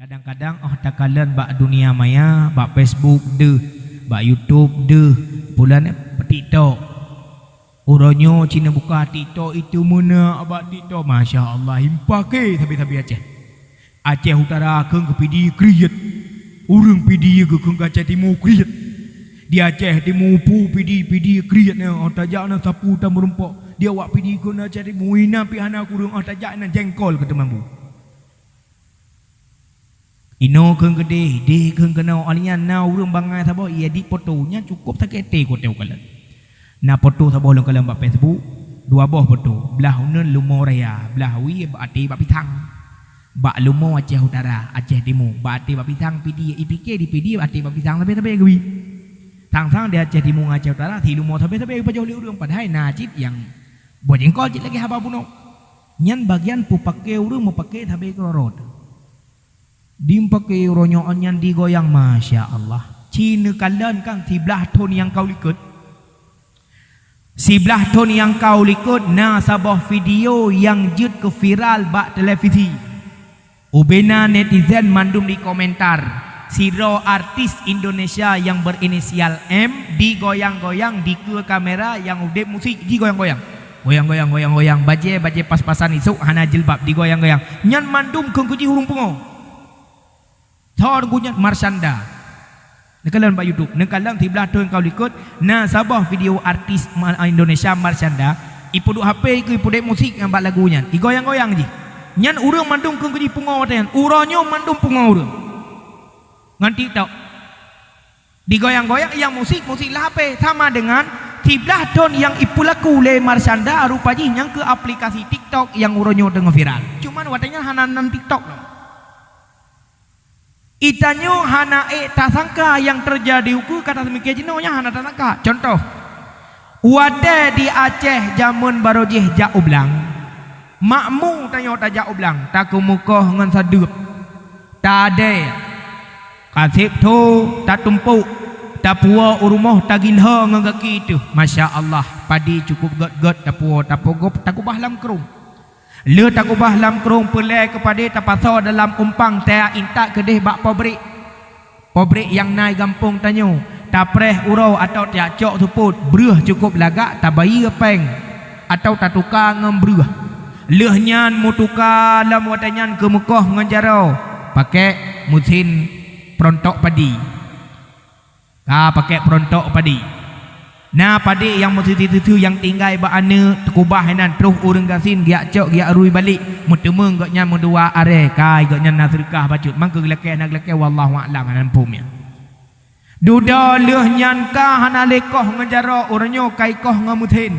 Kadang-kadang takalan bak dunia maya, bak Facebook deh, bak YouTube deh, bulan TikTok. Uronyo Cina buka TikTok itu mana abak TikTok, masya Allah himpake tapi Aceh. Aceh Utara keng ke pidi kriat, urang pidi ke keng Aceh Timur kriat. Di Aceh Timur pu pidi kriat ne, tajak na sapu tam merempok. Dia wak pidi ke Aceh Timur ina pi hana kurang tajak na jengkol ke temambu. Ino keng gede, de keng kenau alian na urang bangai sabo ia di fotonya cukup sakete ko teu kalan. Na foto sabo long kalan ba Facebook, dua boh foto, belah uneun lumo raya, belah wi ba ati ba pitang. Ba lumo Aceh Utara, Aceh Timur, ba ati ba pitang pidi IPK di pidi ati ba pitang tapi gewi. Tang-tang di Aceh Timur Aceh Utara ti lumo tapi pa jauh li urang padahal najib yang buat jengkol jit lagi haba buno. Nyan bagian pu pake urang mau pake tapi korod. Dimpake ronyo onyan digoyang, masya Allah. Cina kalan kang sebelah ton yang kau likut. Sebelah ton yang kau likut na sabah video yang jut ke viral bak televisi. Ubena netizen mandum di komentar. Siro artis Indonesia yang berinisial M digoyang-goyang di ke kamera yang udep musik digoyang-goyang. Goyang-goyang baje pas-pasan isuk hana jilbab digoyang-goyang. Nyan mandum keng kuji hurung pungo. Thor gunyat Marshanda. Nekalan ba YouTube, nekalan sebelah tu kau likut. Na sabah video artis Indonesia Marshanda. Ipu duk HP ke ipu dek musik yang bak lagunya. Digoyang-goyang je. Nyan urang mandum keng kuji pungo watan. Uronyo mandum pungo urang. Nganti tak. Digoyang-goyang yang musik lah HP sama dengan sebelah ton yang ipu laku le Marshanda rupanya yang ke aplikasi TikTok yang uronyo tengah viral. Cuman watanya hananan TikTok loh. Itanyo hana tasangka yang terjadi uku kata semikian jinonya hana tasangka. Contoh, wate di Aceh jamun barojih jak ublang, makmu tanyo ta jak ublang, tak kumukoh ngan sadup, tak ada, kasip tu tak tumpuk, tak puo urumoh tak gilha ngan kaki tu, masya Allah, padi cukup got tak puo tak pogop tak kubah lam kerung. Le tak ubah lam kerung pelai kepada tapasau dalam umpang tea intak kedeh bak pobrik yang naik gampung tanyo tapreh urau atau tiak cok suput beruh cukup lagak tabayi peng atau tatuka ngemberuh lehnya mutuka lam watanyan ke Mekah nganjarau pakai mesin perontok padi pakai perontok padi. Nah padi yang mesti itu yang tinggal ba ane tekubah henan terus urang gasin giak cok giak rui balik mutemeng gaknya mudua are kai gaknya nasrikah bacut mangke gelake nak gelake wallahu a'lam anan pumnya duda leuh nyan ka hana lekoh ngajaro uranyo kai koh ngamutin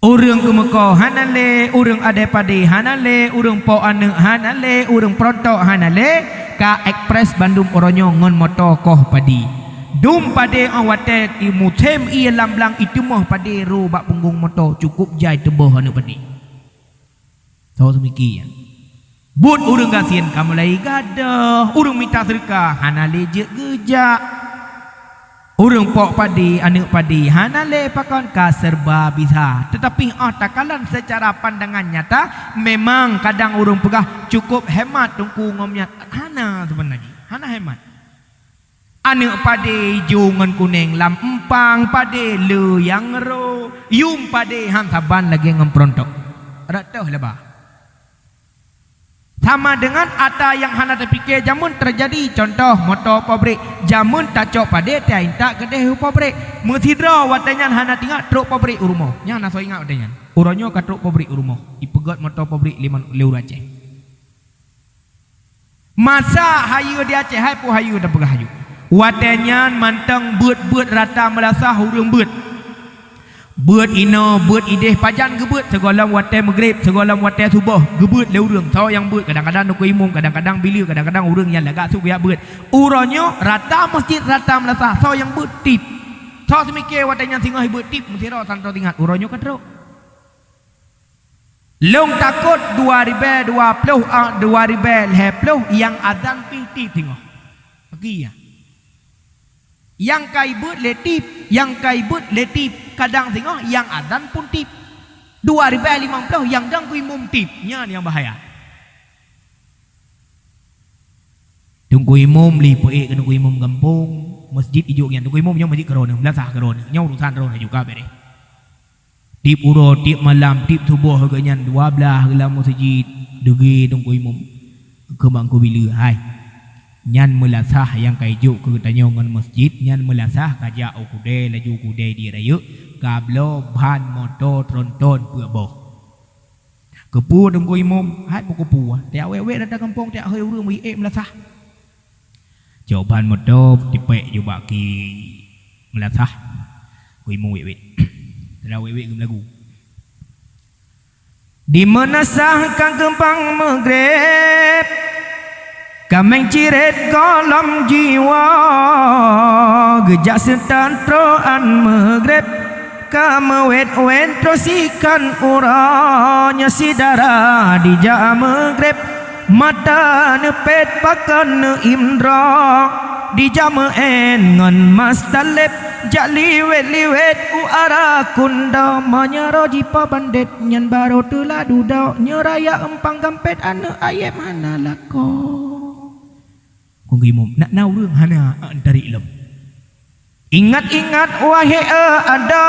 urang ke Mekah hana le urang ade padi hana le urang po ane hana le urang prontok hana le ka ekspres Bandung uranyo ngon motor koh padi. Dum pade awate imutem ia lamblang itu mah pade ro bak punggung motor cukup jai tebah anu pade. Tahu demikian. But urang gasien kamu lai gadah, urang minta sedekah hana lejek gejak. Urang pok pade anu pade hana le pakon ka serba bisa. Tetapi takalan secara pandangan nyata memang kadang urang pegah cukup hemat tungku ngomnya hana sebenarnya. Hana hemat. Ane pade jungan kuning lam empang pade le yang ro yum pade han taban lagi ngemprontok ratah leba sama dengan ata yang hana terfikir jamun terjadi contoh motor pabrik jamun tacok pade tain tak kedeh pabrik metidra watanya hana tinggal truk pabrik urumo nya hana so ingat watanya uronyo ka truk pabrik urumo ipegat motor pabrik liman leur Aceh masa hayu di Aceh hai pu hayu dah pegah hayu watenyan manteng beut rata melasah urang beut ino beut ideh pajan gebeut segolam wate maghrib segolam wate subuh gebeut le urang tau yang beut kadang-kadang nu imum kadang-kadang bila kadang-kadang urang yang lagak subiak beut uronyo rata masjid rata melasah tau yang beut tip tau semikir watenyan singgah beut tip mesti ro santo tingat uronyo kadro long takut 2020 yang azan tip tengok pergi ya. Yang kaibut letip, yang kaibut letip kadang tengok yang azan pun tip 2050 yang dang ku imum tip nya yang bahaya Tunggu imam li poe ke tunggu imam kampung masjid ijuk yang tunggu imam nya masjid kerona belasah kerona nya urusan kerona juga bere. Tip uro tip malam tip subuh ke nyan 12 gelam masjid degi tunggu imam ke bangku bila hai. Nyan melasah yang kaijuk ke tanya ngan masjid nyan melasah kajak okude laju kude di raya kablo ban motor tronton pua boh. Kepu tunggu imam hai pokok puah tiak wewe datang kampung tiak heu urang wi melasah. Jawaban motor tipek juga ki melasah kui mu wewe telah wewe gem lagu di menasah kang gempang maghrib kameng ciret kolam jiwa gejak setan troan maghrib kamewet wet trosikan uranya sidara di jam maghrib mata nepet pakan imra di jamaen ngan mas talib jak liwet u ara kunda manyaro jipa bandet nyan baro tula dudau nyeraya empang gampet ane ayat mana lako kong imam nak nau rương hana dari ilm ingat wahai ada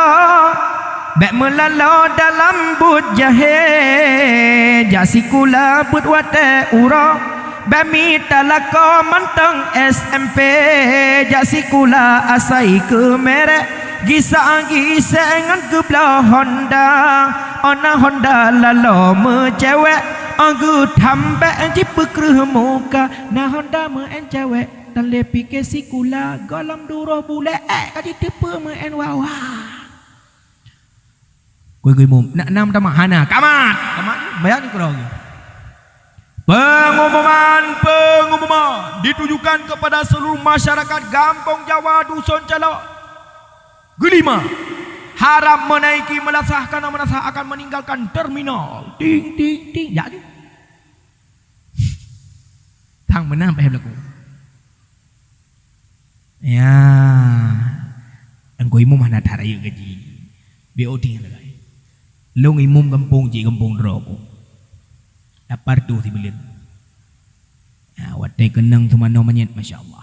bek melalo dalam but jahe jasikula but wate ura bami talako mantang SMP jasikula asai ke merek gisa ngan ke belah Honda ona Honda lalo mecewek anggu tambek jipe kerh muka na Honda men cewek dan lepi ke sikula golam duro bule kadi tipe men wawa gue mum nak nam tamak hana kamat bayar ni kurang pengumuman ditujukan kepada seluruh masyarakat Gampong Jawa Dusun Calok kelima haram menaiki melasah karena melasah akan meninggalkan terminal ting jadi tang menang peh berlaku ya engkau imum mana tarayuk gaji BOT lagi long imum kampung ji kampung dropo lapar tu tibilin ya watai kenang semano manyet masyaallah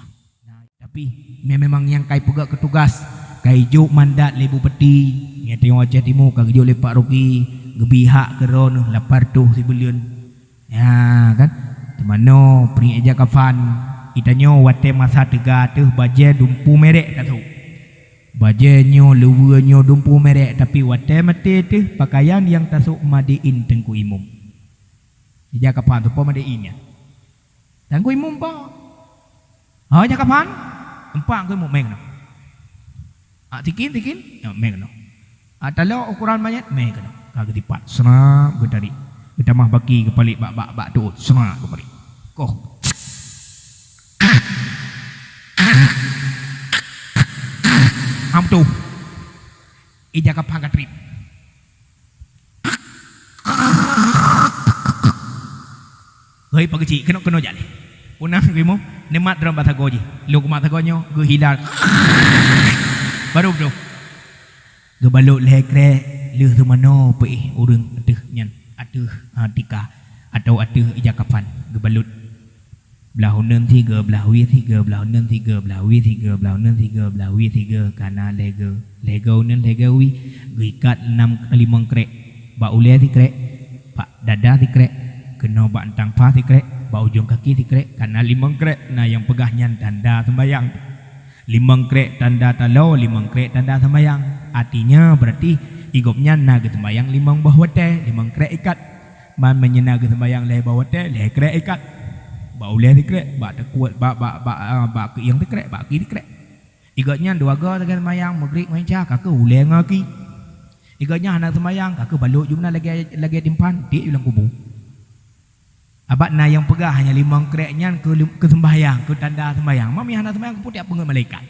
tapi memang yang kai pegak ketugas kai juk mandat lebu peti ya tengok aja timu ka juk le Pak Roki gebihak keron lapar tu tibilin ya kan semano pring eja kafan itanyo watai masa tega tu baje dumpu merek tak tahu bajenyo luwenyo dumpu merek tapi wate mati tu pakaian yang tasuk madiin tengku imum dia kapan tu po madiinnya tengku imum pa ja kapan empang ku imum meng no tikin meng no talo ukuran banyak meng no kagak dipat senang gedari kita mah bagi kepalik bak tu senang kepalik koh tu ija ka pangkat trip hei pagci keno jale unang gimo nemat dalam batagoji lu matagonyo ge hilar baru bro ge baluk lekre leuh tu mano pe urang adeuh nyan adeuh tika atau adeuh ija kapan ge balut belah unen 3 belah wi 3 belah unen 3 belah wi 3 belah unen 3 belah wi 3 kana lego unen lego wi gikat 6 5 krek ba ule ti krek pak dada ti krek kena ba antang pa ti krek ba ujung kaki ti krek kana 5 krek nah yang pegah nyan tanda sembayang 5 krek tanda talo 5 krek tanda sembayang artinya berarti igopnya na ge sembayang 5 bah wate 5 krek ikat man menyena ge sembayang le bah wate le krek ikat bau leh dikrek, bak tekuat, bak yang dikrek, bak ki dikrek. Igatnya dua ga dengan semayang maghrib menca, kakak uleh ngaki. Igatnya anak semayang, kakak baluk jumna lagi timpan, dia ulang kubu. Abad na yang pegah hanya 5 kreknya ke sembahyang, ke tanda sembahyang. Mami anak sembahyang pun tiap pengen malaikat.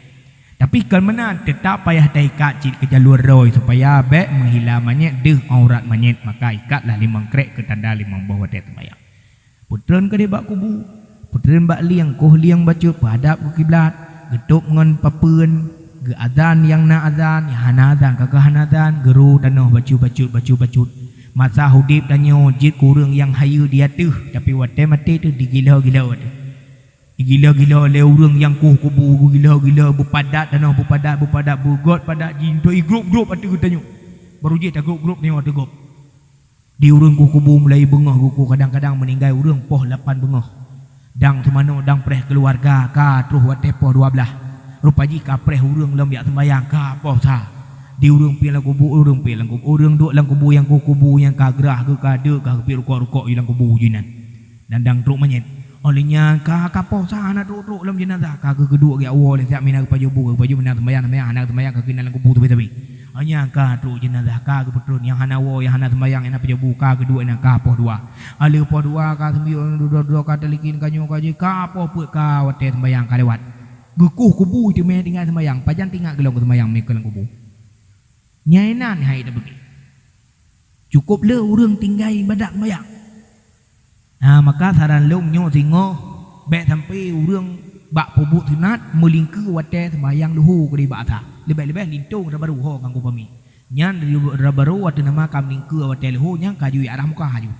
Tapi kan mana tetap payah taikat cik ke jalur roy supaya bek menghilang manyet deh aurat manyet maka ikatlah 5 krek ke tanda 5 bawah dia sembahyang. Putren ke dia bak kubu. Putren bak liang koh liang baca padap ke kiblat getuk ngan papeun ge azan yang na azan ya hana azan kakak hana azan geru danoh bacut masa hudip danyo jit kurang yang hayu dia tuh tapi wate mati tu digila-gila tu Gila-gila le urang yang kubu gila-gila berpadat danau berpadat bergot padat jin tu grup-grup ada tanya. Baru je tak grup-grup ni ada grup. Di urang kubu mulai bengah kuku kadang-kadang meninggal urang poh 8 bengah. Dang tu mana dang preh keluarga ka terus wat tepoh 12. Rupaji ka preh urang lam yak sembayang ka poh sa. Di urang pi lang kubu urang pi lang kubu urang duk lang kubu yang ka gerah ke ka de ka pi rukuk-rukuk ilang kubu jinan. Dan dang truk menyet. Olehnya kapo sana duduk dalam jenazah kagak kedua ke awal siap mina baju buku baju mina sembahyang anak sembahyang kagak dalam kubur tapi hanya kadu jenazah kagak betul yang hanawo yang hana sembahyang enak baju buka kedua enak kapo dua ale po dua ka sembilan dua ka telikin kanyo kaji kapo put ka wate sembahyang ka lewat gekuh kubur itu me tinggal sembahyang pajan tinggal gelong sembahyang me ke dalam kubur nyainan hai dah begitu cukup le urang tinggal ibadat sembahyang. Maka saran long nyo singo bek sampai urang bak pobuk sunat melingku wate sembayang luhu ke di bata lebih-lebih lintung rabaru ho kanggo pami nyan rabaru wate nama kam lingku wate luhu nyang kaju arah muka haju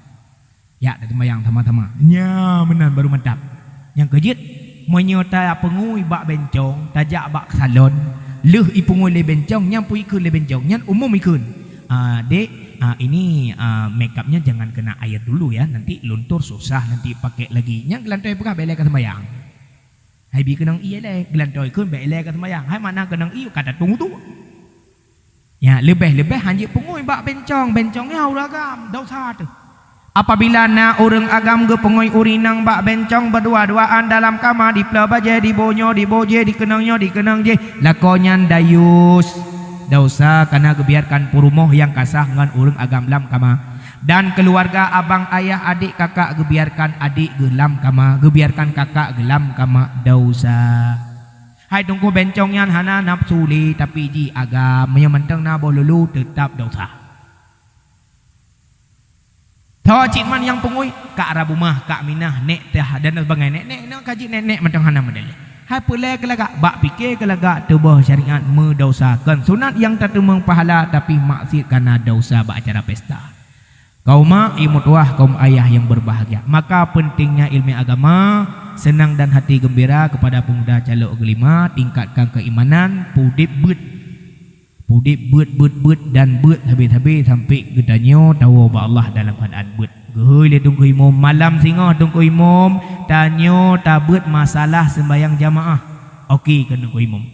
ya da sembayang sama-sama nya menan baru mantap yang kejit menyota pengui bak bencong tajak bak salon leuh ipungui le bencong nyang pui keun le bencong nyan umum ikeun dek ini make upnya jangan kena air dulu ya, nanti luntur susah, nanti pakai lagi. Yang gelantoi pekah belai ke sembayang. Hai bi kenang iya le, gelantoi kun belai ke sembayang. Hai mana kenang iyo kata tunggu tu. Ya lebih hanjik pengoi bak bencongnya ulah agam, dosa tu. Apabila na orang agam ge pengoi urinang bak bencong berdua-duaan dalam kamar di pelabaje di bonyo di boje di kenang je lakonyan dayus. Dosa karena kebiarkan purumoh yang kasah dengan urang agam lam kama dan keluarga abang ayah adik kakak kebiarkan adik gelam kama kebiarkan kakak gelam kama dosa. Hai tunggu bencongnya hana nafsu li tapi ji agam menyemanteng na bolulu tetap dosa. Tho cikman yang pengui kak rabumah kak minah nek teh dan sebagainya nek kaji nek menteng hana medali. Hai pulai kelagak bak fikir kelagak tebah syariat mendosakan sunat yang tertemang pahala tapi maksiat karena dosa bak acara pesta. Kaum mak imut wah kaum ayah yang berbahagia. Maka pentingnya ilmu agama, senang dan hati gembira kepada pemuda calok kelima, tingkatkan keimanan, pudip bet dan bet habis-habis sampai gedanyo tahu ba Allah dalam keadaan bet. Gehoi le tunggu imam malam singoh tunggu imam tanyo tabut masalah sembayang jamaah. Okey ke tunggu imam.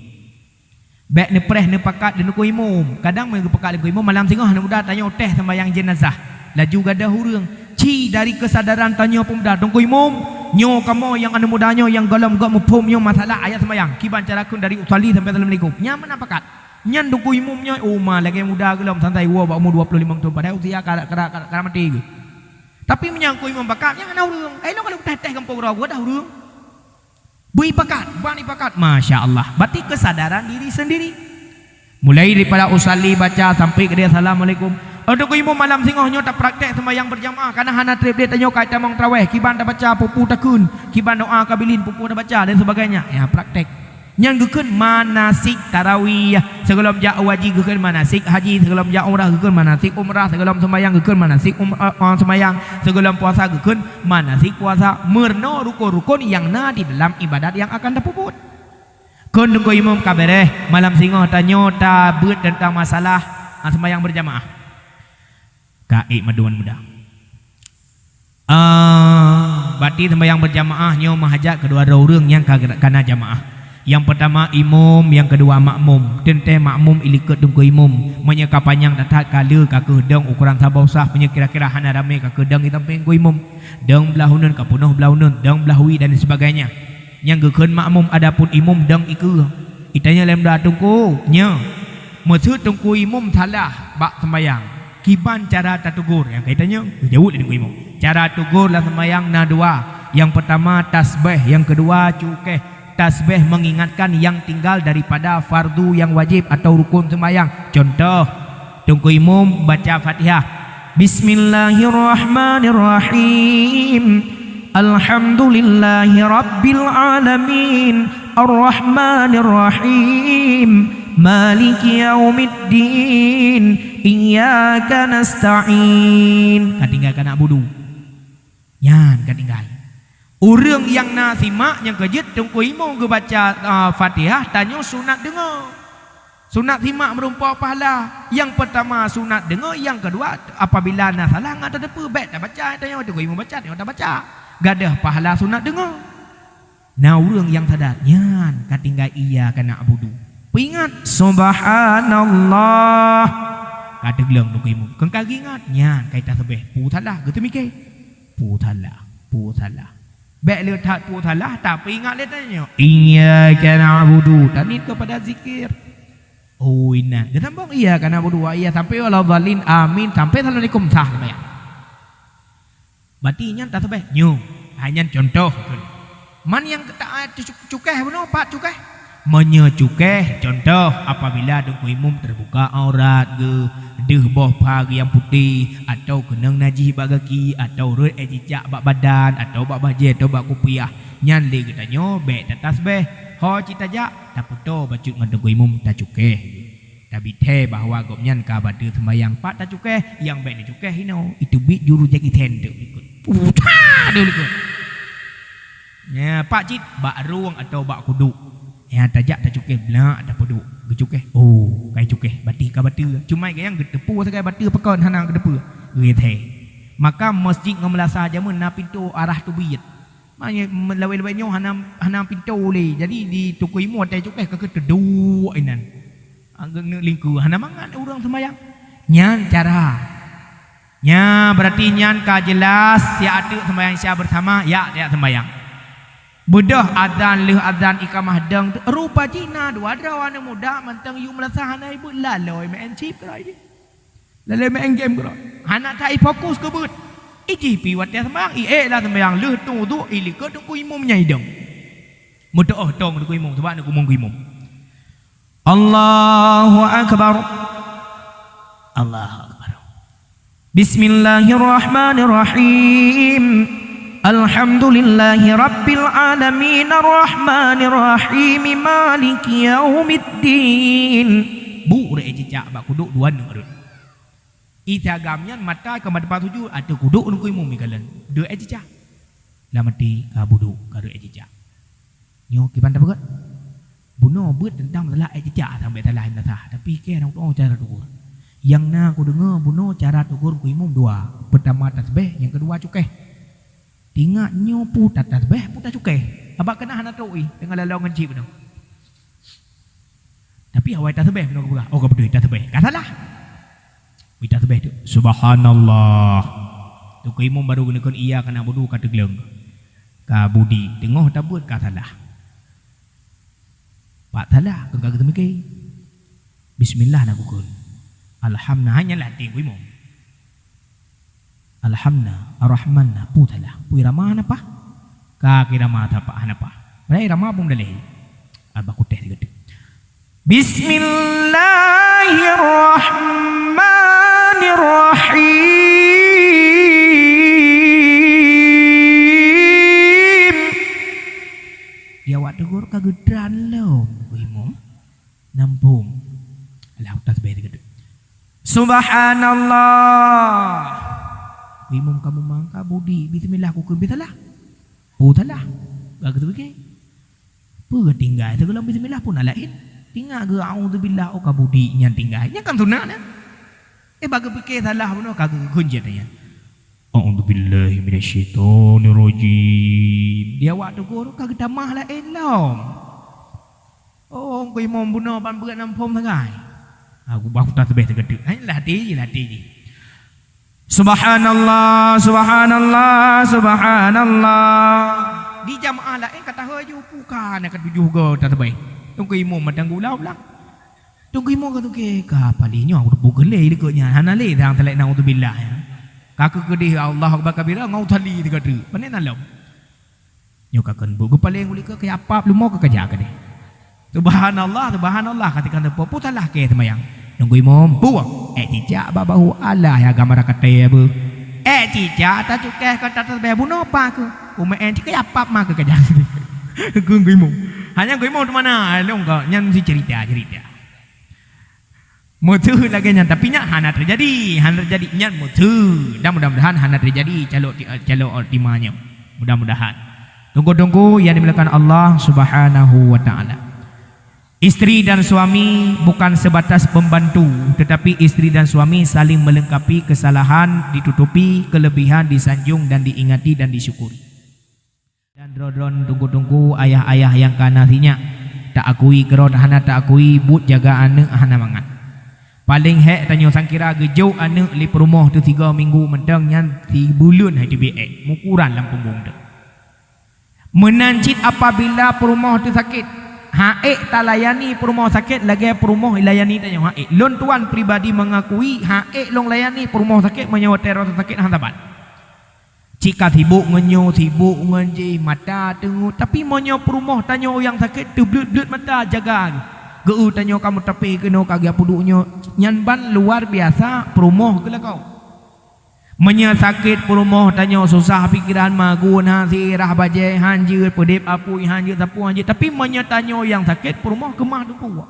Bek ne preh ne pakat tunggu imam. Kadang me pakat tunggu imam malam singoh ne muda tanyo teh sembayang jenazah. Laju gadah hurung. Ci dari kesadaran tanyo pemuda tunggu imam nyo kamu yang anu mudanya yang galam gak mupum nyo masalah ayat sembayang. Kiban carakun dari usali sampai assalamualaikum. Nya mana pakat? Nyan tunggu imamnya mah lagi muda galam santai wa umur 25 tahun padahal usia kara mati ke. Tapi menyangkui membakat yang ana urang. Ai lo kalau teh kampung rawa dah urang. Bui bakat, bani bakat. Masya Allah. Berarti kesadaran diri sendiri. Mulai daripada usalli baca sampai ke dia assalamualaikum. Untuk imam malam singohnya tak praktek sembahyang berjamaah karena hana trip dia tanyo kait tamang tarawih, kiban dah baca pupu takun, kiban doa kabilin pupu dah baca dan sebagainya. Ya praktek. Yang gekeun manasik tarawih sebelum ja wajib gekeun manasik haji sebelum ja umrah gekeun manasik umrah sebelum sembahyang gekeun manasik sembahyang sebelum puasa gekeun manasik puasa merno rukun-rukun yang na di dalam ibadat yang akan dapuput. Keun tunggu imam kabereh malam singoh tanyo ta beut tentang masalah sembahyang berjamaah. Kai maduan muda. Berarti sembahyang berjamaah nyo mahajat kedua urang yang kana jamaah. Yang pertama imam, yang kedua makmum. Tentang makmum ilikut tunggu imam. Menyeka panjang datat kala kakek deng ukuran sabau sah. Punya kira-kira hana ramai kakek deng hitam pengku imam. Deng belah hunun kapunuh belah hunun. Deng belah hui dan sebagainya. Yang gekeun makmum adapun imam deng iku. Itanya lem dah tunggu. Nya. Maksud tunggu imam salah bak sembayang. Kiban cara tatugur. Yang kaitannya jauh dari tunggu imam. Cara tugur lah sembayang na dua. Yang pertama tasbih. Yang kedua cukeh. Tasbih mengingatkan yang tinggal daripada fardu yang wajib atau rukun sembahyang. Contoh, tunggu imam baca Fatihah. Bismillahirrahmanirrahim. Alhamdulillahi rabbil alamin. Ar-Rahmanirrahim. Maliki yaumiddin. Iyyaka nasta'in. Katinggalkan nak budu. Yan katinggal. Orang yang nak simak yang kejut tunggu imam ke baca Fatihah tanya sunat dengar. Sunat simak merumpah pahala. Yang pertama sunat dengar, yang kedua apabila nak salah ngata depa baik tak baca tanya tunggu imam baca tengok tak baca. Gadah pahala sunat dengar. Nah orang yang sadar nyan katinggal iya kana abudu. Ingat subhanallah. Kata gelang tunggu imam. Kang kagi ingat nyan kaitan sebeh. Putalah gitu mikir. Putalah. Baik letak putalah tapi ingat letanya. Iyyaka na'budu. Tadi kepada zikir. Oh inan. Dia tambah iyyaka na'budu wa iya sampai walau dhalin amin sampai assalamualaikum sah sembahyang. Berarti nyan tak sebeh. Nyu. Hanya contoh. Man yang tak cukeh benar pak cukeh. Menyecukeh contoh apabila dengku imam terbuka aurat ke deh boh pagi yang putih atau kenang najis bagaki atau rut ejijak bak badan atau bak baju atau bak kupiah nyan le katanya bek tatas beh ho cita jak tak puto bacut ngan dengku imam tak cukeh tapi teh bahawa gop nyan ka bade sembayang pak tak cukeh yang bek ni cukeh hino itu bit juru jaki tender ikut puta dulu ikut ya pak cit bak ruang atau bak kuduk ya tajak tak cukeh belak tak peduk gecukeh oh kai cukeh bati ka batu cuma yang gedepu sagai batu pekon hanang gedepu gethe maka masjid ngamelasa jamun na pintu arah tubiyat maknanya melawai-lawai nyo hanam pintu le jadi di tukui mu tai cukeh ke kedu inan anggang lingku hanam mangan orang sembayang nyan cara nya berarti nyan ka jelas sia ada sembayang sia bersama ya dia sembayang Budah adzan leh adzan ikamah dang rupa Cina dua drawana muda mentang yu melasa hanai bu laloi main chip kerai laloi main game kerai anak tai fokus ke but iji pi wat dia semang i lah sembayang leh tu tu ili ke tu imam nyai dang muda oh tong tu imam sebab nak kumong imam Allahu akbar Allahu akbar Bismillahirrahmanirrahim Alhamdulillahi Rabbil Alamin Ar-Rahmanir Rahim Maliki Yaumiddin Bu udah ejijak bak kuduk dua nurut Itagamnya mata ke depan tuju ada kuduk nunggu imum mikalan dua ejijak lamati ka buduk ka dua ejijak nyo kiban tak begat buno bet tentang masalah ejijak sampai salah nasah tapi ke orang tu cara tugur yang na aku dengar buno cara tugur ku imum dua pertama tasbih yang kedua cukeh Tingat nyopu tatas beh putar cukai. Abak kena hana toi dengan lalongan cip tu. Tapi awak tak sebeh benar pula. Oh kau berdua tak sebeh. Katalah. Kita sebeh tu. Subhanallah. Tu kau imam baru gunakan iya kena bodoh kata geleng. Ka budi tengok tak buat katalah. Pak salah kau kata mikir. Bismillah nak kukul. Alhamdulillah hanyalah tinggu imam. Alhamdulillah, Ar-Rahman, putalah. Pui ramah apa? Kaki ramah apa? Apa? Berai ramah pun dah leh. Abah kuteh tiga tu. Bismillahirrahmanirrahim. Dia waktu gor kagedran lo, imam. Nampung. Allah tasbih tiga tu. Subhanallah. Imam kamu mangka budi bismillah aku bismillah. Putalah. Gak gitu begini. Apa tinggal segala bismillah pun lain. Tinggal ke auzubillah oh kabudi nyan tinggal. Nya kan sunat nah. Bagi fikir salah pun kagak kunjat nya. Auzubillahi minasyaitonirrajim. Dia waktu guru kagak tamah lain lah. Oh ko imam buno ban berat nampom sangai. Aku bahu tasbih tegedek. Lah latih. Subhanallah, subhanallah, subhanallah. Di jamaah lain kata haju bukan nak tujuh go tak terbaik. Tunggu imam madang gula ulang. Tunggu imam kata ke kapalinya aku tu gelai dekatnya. Hanale tang telek naudzubillah ya. Kaku kedih Allah akbar kabira ngau tali dekat tu. Panen alam. Nyo kaken bu paling uli ke apa lu mau ke kerja ke ni. Subhanallah, subhanallah katakan apa putalah ke semayang. Nunggu imam buang cicak babahu Allah ya gambar kata bu cicak tak cukeh kata tasbih buno apa ke umaen cik apa mak ke kajang nunggu imam hanya nunggu imam di mana long kau nyan si cerita mutu lagi nyan tapi nya hana terjadi nyan mutu dan mudah-mudahan hana terjadi calok timanya mudah-mudahan Tunggu-tunggu yang dimuliakan Allah Subhanahu wa taala. Isteri dan suami bukan sebatas pembantu, tetapi isteri dan suami saling melengkapi, kesalahan ditutupi, kelebihan disanjung dan diingati dan disyukuri. Dan dron tunggu-tunggu ayah-ayah yang kanasinya tak akui keron hana tak akui but jaga anak hana mangat. Paling hek tanya sangkira gejau anak li perumah tu 3 minggu mentang nyan 3 bulan hai DBX mukuran dalam punggung tu. Menancit apabila perumah tu sakit. Haik tak layani perumah sakit lagi perumah layani tanya haik. Lon tuan pribadi mengakui haik long layani perumah sakit menyewa teror sakit hantaban. Jika sibuk ngenyo sibuk ngenji mata tengok tapi menyo perumah tanya orang sakit tu blut mata jaga. Geu tanya kamu tapi kena kagak puduknya nyan ban luar biasa perumah ke kau. Menya sakit perumah tanya susah pikiran magun hasirah baje hanjir pedip apui hanjir sapu hanjir tapi menya tanya yang sakit perumah kemah tu kuat.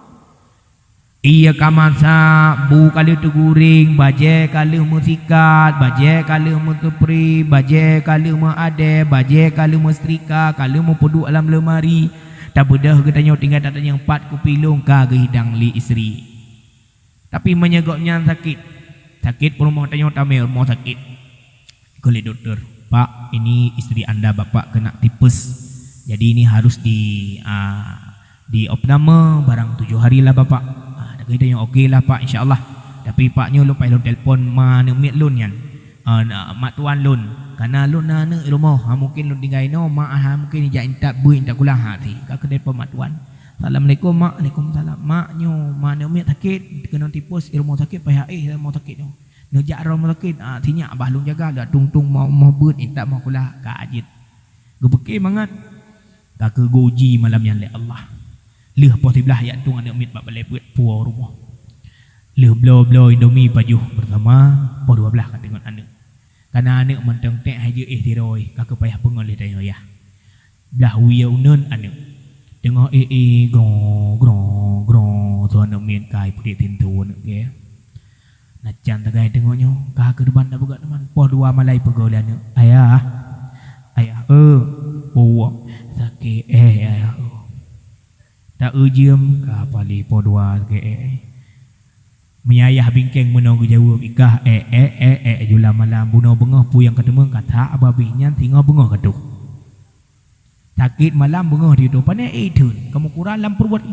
Iya kamasa bu kali tu guring baje kali musikat baje kali mutupri baje kali ade baje kali mustrika kali mu peduk alam lemari tak bedah ke tanya tinggal tak tanya 4 kupilung ka ke hidang li isteri. Tapi menyegoknya sakit perumah tanya tamai rumah sakit. Kali doktor, Pak, ini istri Anda Bapak kena tipes. Jadi ini harus di opname barang 7 hari lah Bapak. Dah kata yang okey lah Pak insya-Allah. Tapi Paknya lupa lu telefon mana mit lun yan. Mak tuan lun. Karena lun nana rumah mungkin lun tinggal no mak mungkin jak intak buin tak kulah hati. Ka telefon mak tuan. Assalamualaikum mak. Waalaikumsalam. Maknyo mana mit sakit kena tipes rumah sakit payah rumah sakit tu. Ngejak rumah sakit sinyak abah lung jaga dak tung mau beut intak mau kulah ka ajit. Gebeke mangat. Ka ke goji malam yang le Allah. Leh po sebelah ayat tung anak mit bab balai beut puau rumah. Leh blo Indomie pajuh bersama po 12 ka tengok anak. Karena anak menteng tek haje tiroi ka ke payah pengoleh dayo ya. Belah wiau neun anak. Tengok gro tu anak mit kai putih tintu anak ke. Najan tagai tengoknya kah ke depan dah buka teman po 2 malai pegolan ayah sakit ayah tak ujem kah pali po 2 ke menyayah bingkeng menunggu jawab ikah jula malam bunuh bengah pu yang ketemu kata ababinya tinggal bengah keduh sakit malam bengah di depan tun kamu kurang lam perbuat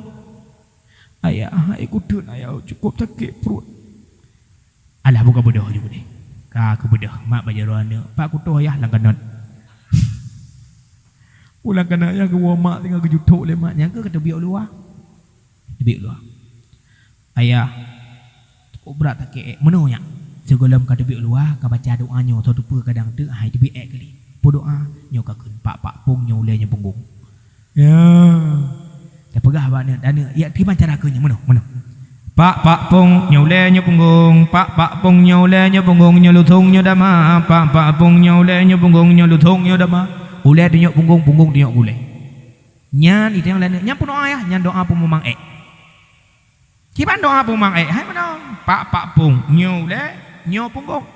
ayah aku tun ayah cukup sakit perut. Alah buka bodoh juga ni. Ka aku bodoh mak bajaran dia. Pak aku tu ayah langganat. Pulang kana ayah ke mak tinggal kejutuk le maknya ke kata biak luar. Biak luar. Ayah berat tak ke menunya. Segolam kata biak luar ka baca doanya satu pe kadang tu hai tu biak kali. Po doa nyo ka kun pak pung nyo le nyo punggung. Ya. Dah pegah bana dana ya terima cara ke nyo meno. Pak pung nyaule nyo punggung pak pung nyaule nyo punggung nyo lutung nyo dama pak pung nyaule nyo punggung nyo lutung nyo dama ule di nyo punggung di nyo ule nyan itu yang lain nyan pun doa ya nyan doa pun memang kiban doa pun memang hai mana pak pung nyaule nyo punggung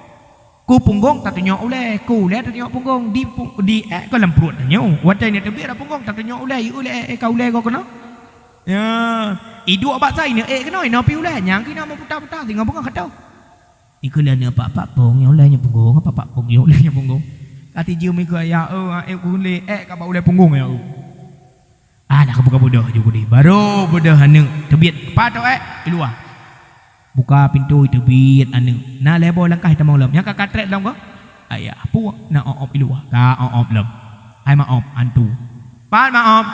ku punggung tak nyo ule ku ule tak nyo punggung di ko lam perut nyo watai ni tebik dah punggung tak nyo ule ka ule ko kena ya iduk abak saya ni kena ina pi ulah nyang kena mau putar-putar tinggal punggung kata ikulah ni pak pung yang ulahnya punggung apa pak pung yang ulahnya punggung kati jiu mi ke ya ku le ka ba ulah punggung ya dah buka bodoh juga ni baru bodoh anu tebit pa tu keluar buka pintu tebit anu na lebo langkah kita mau lam yang ka katrek lam ko ayah pu na op keluar ka op lam ai ma op antu pa ma op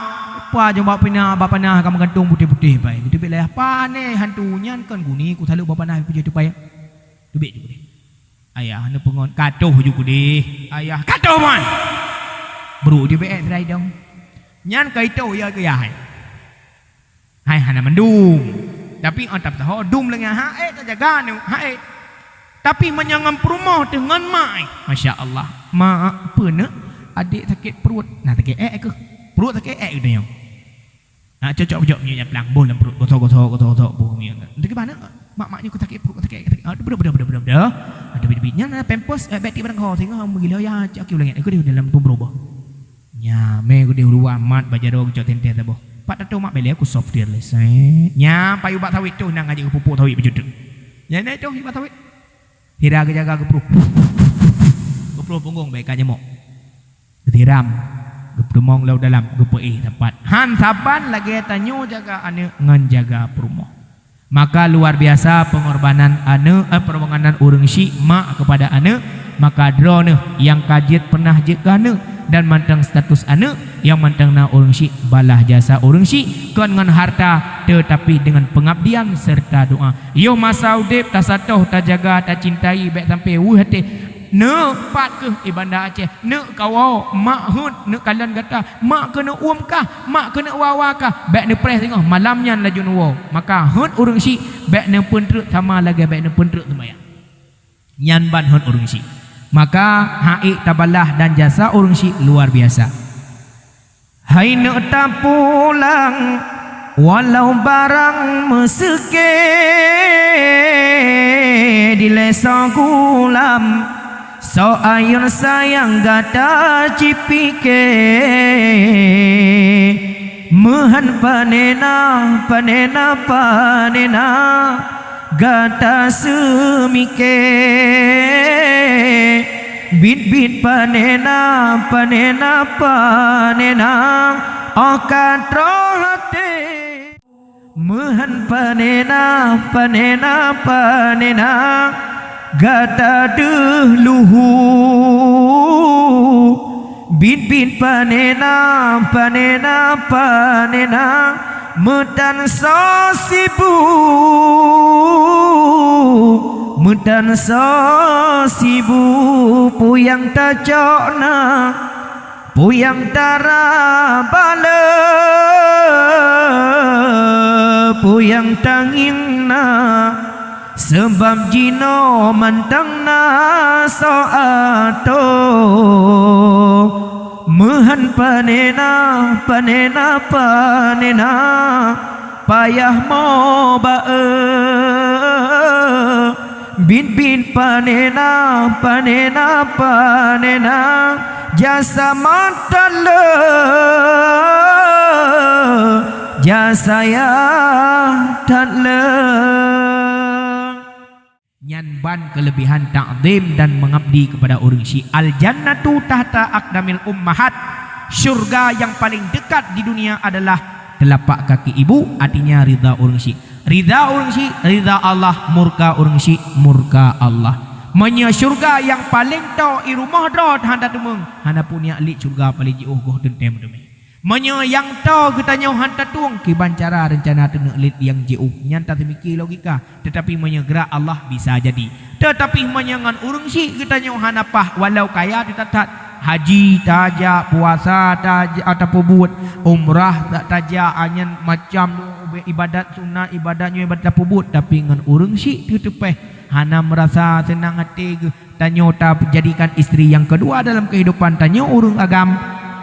apa jomba pina bapa nah kamu gantung putih-putih pai. Gitu be lah apa ne hantunya kan guni ku salu bapa nah puji tu pai. Tu be juga. Ayah ne pengon katuh juga deh. Ayah katuh man. Bro dia be rai dong. Nyan kai tu ya ke ya hai. Hai hana mendum. Tapi on tap tahu dum lengan tak jaga ni. Tapi menyangam perumah dengan mai. Masya-Allah. Mak pena adik sakit perut. Nah sakit ke? Perut sakit gitu yang. Cocok minyak pelang bol dalam perut gosok buh minyak. Nanti ke mana? Mak-maknya aku sakit perut sakit. Bener. Ada bibitnya pampers beti barang kau tengok menggila ya cak ulang aku di dalam tu berubah. nya me ku dia dua mat bajaro ku tente tabo pat tato mak bele aku software le nya payu bak tawit tu nang aja pupuk tawit bejuduk nya ne tu bak tawit tira ke jaga ke pro punggung baik aja mo tiram gemong lau dalam gepoi tempat han saban lagi tanyo jaga ane ngan jaga perumoh maka luar biasa pengorbanan ane permohonan urang si mak kepada ane maka drone yang kajit pernah jekane dan mantang status ane yang mantang na urang si balah jasa urang si kan ngan harta tetapi dengan pengabdian serta doa yo masa udip ta satoh ta jaga ta cintai baik sampai hati ne pat ke ibanda Aceh ne kawau mak hut ne kalan gata mak kena kah mak kena wawa kah baik ne press tengok malamnya lajun wo maka hut urang si baik ne pentrut sama lagi baik ne pentrut semaya nyan ban hut urang si maka haik tabalah dan jasa urang si luar biasa hai ne ta pulang walau barang meseke di lesa gulam so ayun sayang gata cipike mehan panena gata semike bit panena akatrohate mehan panena gata dehluhu bit panena medan sosibu puyang tajokna puyang tarabala puyang tangingna sebab jino mantang na soato mehan panena payah mo bae bin panena jasa matala jasa ya tadla nyan ban kelebihan ta'zim dan mengabdi kepada urang si al jannatu tahta aqdamil ummahat syurga yang paling dekat di dunia adalah telapak kaki ibu artinya ridha urang si ridha Allah murka urang si murka Allah menya syurga yang paling tau i rumah dot handa demeng handa punya lik syurga paling jauh goh tentem demi menya yang tau ketanya handa tuang kiban cara rencana tenek lit yang jauh nyanta temiki logika tetapi menya gerak Allah bisa jadi tetapi menya ngan urang si ketanya handa pah walau kaya ditatat haji taja puasa taja ataupun buat umrah tak taja anyan macam ibadat sunnah ibadatnya ibadat pubut tapi ngan urang si tutupeh hana merasa senang hati tanyo ta jadikan istri yang kedua dalam kehidupan tanyo urang agam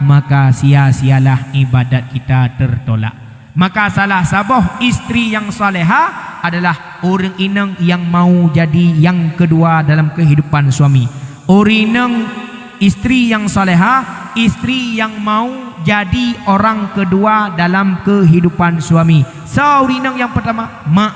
maka sia-sialah ibadat kita tertolak maka salah sabah istri yang saleha adalah urang inang yang mau jadi yang kedua dalam kehidupan suami urinang istri yang saleha istri yang mau jadi orang kedua dalam kehidupan suami saurinang yang pertama mak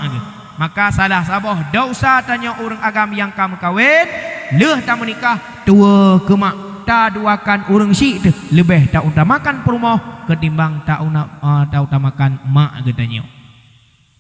maka salah sabah dosa tanya orang agam yang kamu kawin leh tak menikah tua ke mak tak duakan orang si lebih tak utamakan perumah ketimbang tak utamakan mak katanya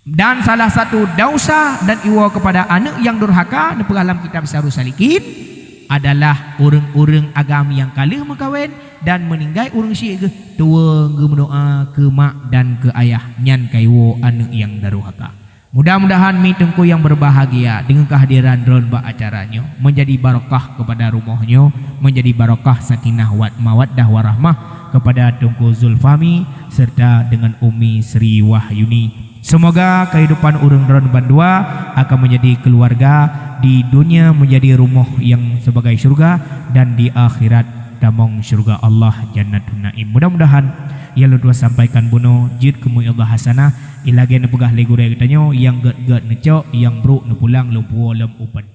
dan salah satu dosa dan iwa kepada anak yang durhaka di dalam kitab Sarus Salikin adalah orang-orang agama yang kalah makawin dan meninggal orang syik ke tua ke mendoa ke mak dan ke ayah nyan kaiwo anak yang daruhaka. Mudah-mudahan mi tengku yang berbahagia dengan kehadiran drone bak acaranya menjadi barakah kepada rumahnya, menjadi barakah sakinah mawaddah warahmah kepada Tengku Zulfami serta dengan Umi Sri Wahyuni. Semoga kehidupan urang drone Bandua akan menjadi keluarga di dunia menjadi rumah yang sebagai syurga dan di akhirat damong syurga Allah Jannatun Naim. Mudah-mudahan yang lu dua sampaikan buno jid kemu Allah hasanah ilage ne pegah legure katanya yang gad necok yang bro ne pulang lu puo lem upan